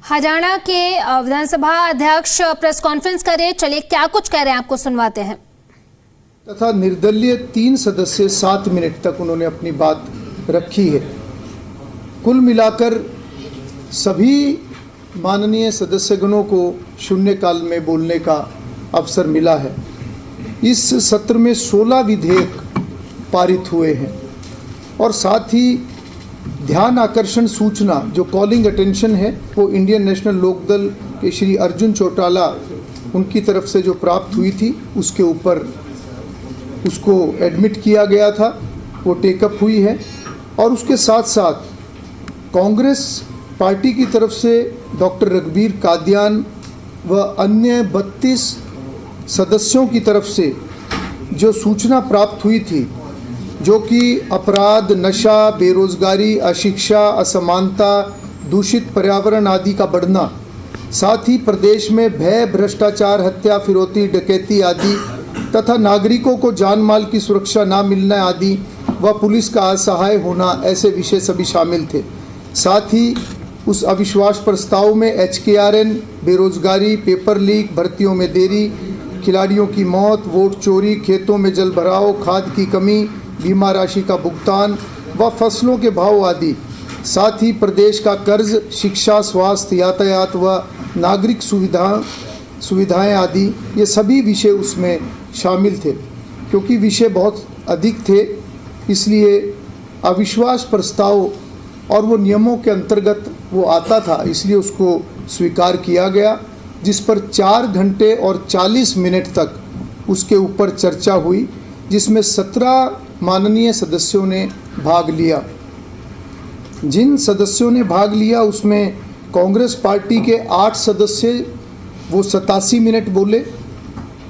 हरियाणा के विधानसभा अध्यक्ष press conference करे, चलिए क्या कुछ कह रहे हैं आपको सुनवाते हैं। तथा निर्दलीय 3 सदस्य 7 मिनट तक उन्होंने अपनी बात रखी है। कुल मिलाकर सभी माननीय सदस्यगणों को शून्यकाल में बोलने का अवसर मिला है। इस सत्र में 16 विधेयक पारित हुए हैं और साथ ही ध्यान आकर्षण सूचना जो कॉलिंग अटेंशन है वो इंडियन नेशनल लोकदल के श्री अर्जुन चौटाला उनकी तरफ से जो प्राप्त हुई थी उसके ऊपर उसको एडमिट किया गया था, वो टेकअप हुई है। और उसके साथ साथ कांग्रेस पार्टी की तरफ से डॉक्टर रघबीर कादियान व अन्य 32 सदस्यों की तरफ से जो सूचना प्राप्त हुई थी, जो कि अपराध, नशा, बेरोजगारी, अशिक्षा, असमानता, दूषित पर्यावरण आदि का बढ़ना, साथ ही प्रदेश में भय, भ्रष्टाचार, हत्या, फिरौती, डकैती आदि तथा नागरिकों को जान माल की सुरक्षा ना मिलना आदि व पुलिस का असहाय होना, ऐसे विषय सभी शामिल थे। साथ ही उस अविश्वास प्रस्ताव में HKRN, बेरोजगारी, पेपर लीक, भर्तियों में देरी, खिलाड़ियों की मौत, वोट चोरी, खेतों में जल भराव, खाद की कमी, बीमा राशि का भुगतान व फसलों के भाव आदि, साथ ही प्रदेश का कर्ज, शिक्षा, स्वास्थ्य, यातायात व नागरिक सुविधाएं आदि, ये सभी विषय उसमें शामिल थे। क्योंकि विषय बहुत अधिक थे, इसलिए अविश्वास प्रस्ताव और वो नियमों के अंतर्गत वो आता था, इसलिए उसको स्वीकार किया गया, जिस पर 4 घंटे और 40 मिनट तक उसके ऊपर चर्चा हुई, जिसमें 17 माननीय सदस्यों ने भाग लिया। जिन सदस्यों ने भाग लिया उसमें कांग्रेस पार्टी के 8 सदस्य वो 87 मिनट बोले,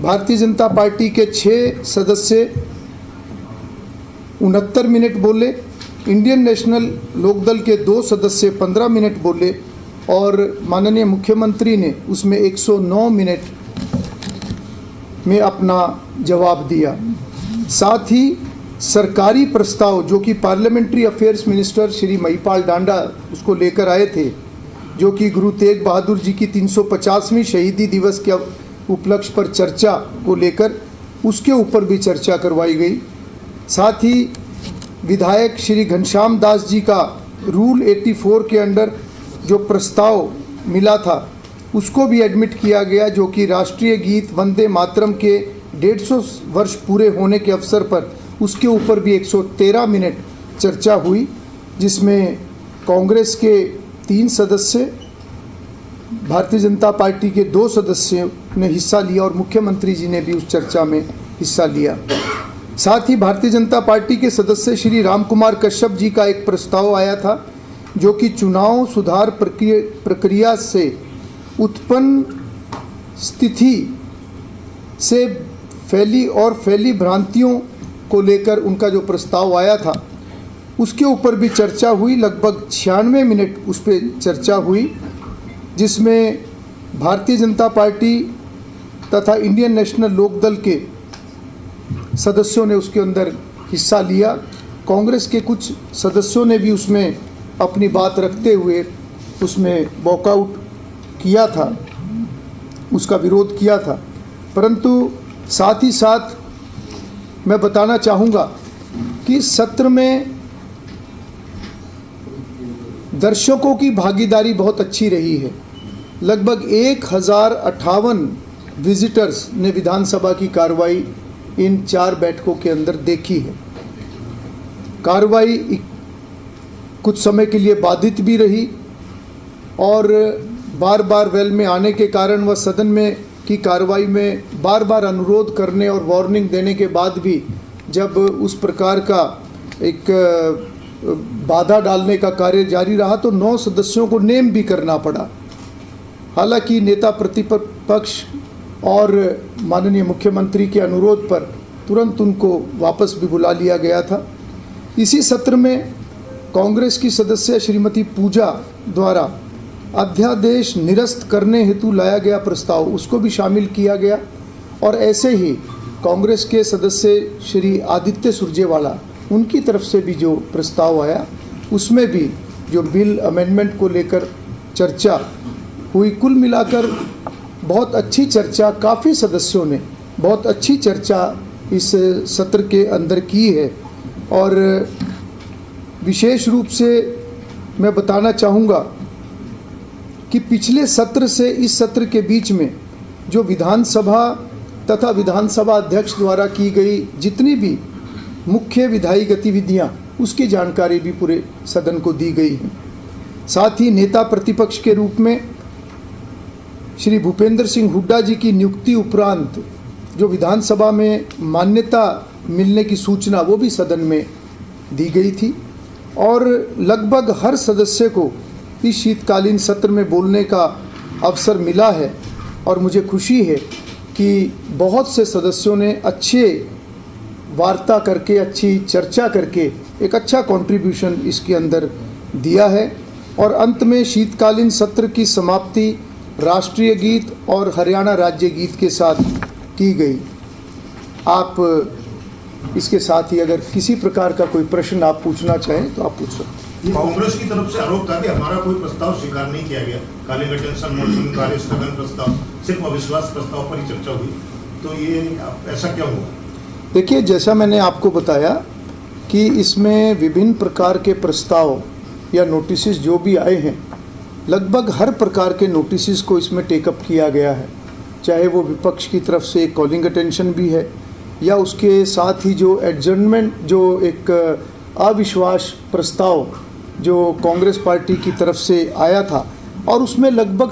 भारतीय जनता पार्टी के 6 सदस्य 69 मिनट बोले, इंडियन नेशनल लोकदल के 2 सदस्य 15 मिनट बोले और माननीय मुख्यमंत्री ने उसमें 109 मिनट में अपना जवाब दिया। साथ ही सरकारी प्रस्ताव जो कि parliamentary affairs minister Shri Mahipal Dhanda उसको लेकर आए थे, जो कि गुरु तेग बहादुर जी की 350वीं शहीदी दिवस के उपलक्ष्य पर चर्चा को लेकर, उसके ऊपर भी चर्चा करवाई गई। साथ ही विधायक श्री घनश्याम दास जी का रूल 84 के अंडर जो प्रस्ताव मिला था उसको भी एडमिट किया गया, जो कि राष्ट्रीय गीत वंदे मातरम के 150 वर्ष पूरे होने के अवसर पर उसके ऊपर भी 113 मिनट चर्चा हुई, जिसमें कांग्रेस के 3 सदस्य, भारतीय जनता पार्टी के 2 सदस्यों ने हिस्सा लिया और मुख्यमंत्री जी ने भी उस चर्चा में हिस्सा लिया। साथ ही भारतीय जनता पार्टी के सदस्य श्री राम कुमार कश्यप जी का एक प्रस्ताव आया था, जो कि चुनाव सुधार प्रक्रिया से उत्पन्न स्थिति से फैली भ्रांतियों को लेकर उनका जो प्रस्ताव आया था उसके ऊपर भी चर्चा हुई। लगभग 96 मिनट उस पर चर्चा हुई, जिसमें भारतीय जनता पार्टी तथा इंडियन नेशनल लोकदल के सदस्यों ने उसके अंदर हिस्सा लिया। कांग्रेस के कुछ सदस्यों ने भी उसमें अपनी बात रखते हुए उसमें वॉकआउट किया था, उसका विरोध किया था। परंतु साथ ही साथ मैं बताना चाहूँगा कि सत्र में दर्शकों की भागीदारी बहुत अच्छी रही है। लगभग 1058 विजिटर्स ने विधानसभा की कार्रवाई इन 4 बैठकों के अंदर देखी है। कार्रवाई कुछ समय के लिए बाधित भी रही और बार बार वेल में आने के कारण व सदन में की कार्रवाई में बार बार अनुरोध करने और वार्निंग देने के बाद भी जब उस प्रकार का एक बाधा डालने का कार्य जारी रहा तो 9 सदस्यों को नेम भी करना पड़ा। हालांकि नेता प्रतिपक्ष और माननीय मुख्यमंत्री के अनुरोध पर तुरंत उनको वापस भी बुला लिया गया था। इसी सत्र में कांग्रेस की सदस्य श्रीमती पूजा द्वारा अध्यादेश निरस्त करने हेतु लाया गया प्रस्ताव, उसको भी शामिल किया गया। और ऐसे ही कांग्रेस के सदस्य श्री आदित्य सुरजेवाला, उनकी तरफ से भी जो प्रस्ताव आया उसमें भी जो बिल अमेंडमेंट को लेकर चर्चा हुई। कुल मिलाकर बहुत अच्छी चर्चा, काफ़ी सदस्यों ने बहुत अच्छी चर्चा इस सत्र के अंदर की है। और विशेष रूप से मैं बताना चाहूँगा कि पिछले सत्र से इस सत्र के बीच में जो विधानसभा तथा विधानसभा अध्यक्ष द्वारा की गई जितनी भी मुख्य विधायी गतिविधियां, उसकी जानकारी भी पूरे सदन को दी गई है। साथ ही नेता प्रतिपक्ष के रूप में श्री भूपेंद्र सिंह हुड्डा जी की नियुक्ति उपरांत जो विधानसभा में मान्यता मिलने की सूचना, वो भी सदन में दी गई थी। और लगभग हर सदस्य को इस शीतकालीन सत्र में बोलने का अवसर मिला है और मुझे खुशी है कि बहुत से सदस्यों ने अच्छे वार्ता करके, अच्छी चर्चा करके एक अच्छा कंट्रीब्यूशन इसके अंदर दिया है। और अंत में शीतकालीन सत्र की समाप्ति राष्ट्रीय गीत और हरियाणा राज्य गीत के साथ की गई। आप इसके साथ ही अगर किसी प्रकार का कोई प्रश्न आप पूछना चाहें तो आप पूछ सकते हैं। ये कांग्रेस की तरफ से आरोप था कि हमारा कोई प्रस्ताव स्वीकार नहीं किया गया, काले गठबंधन मोशन, कार्य स्थगन प्रस्ताव, सिर्फ अविश्वास प्रस्ताव पर ही चर्चा हुई, तो ये ऐसा क्या हुआ? देखिए, जैसा मैंने आपको बताया कि इसमें विभिन्न प्रकार के प्रस्ताव या नोटिसेस जो भी आए हैं, लगभग हर प्रकार के नोटिसेस को इसमें टेकअप किया गया है। चाहे वो विपक्ष की तरफ से एक कॉलिंग अटेंशन भी है या उसके साथ ही जो एडजर्नमेंट, जो एक अविश्वास प्रस्ताव जो कांग्रेस पार्टी की तरफ से आया था, और उसमें लगभग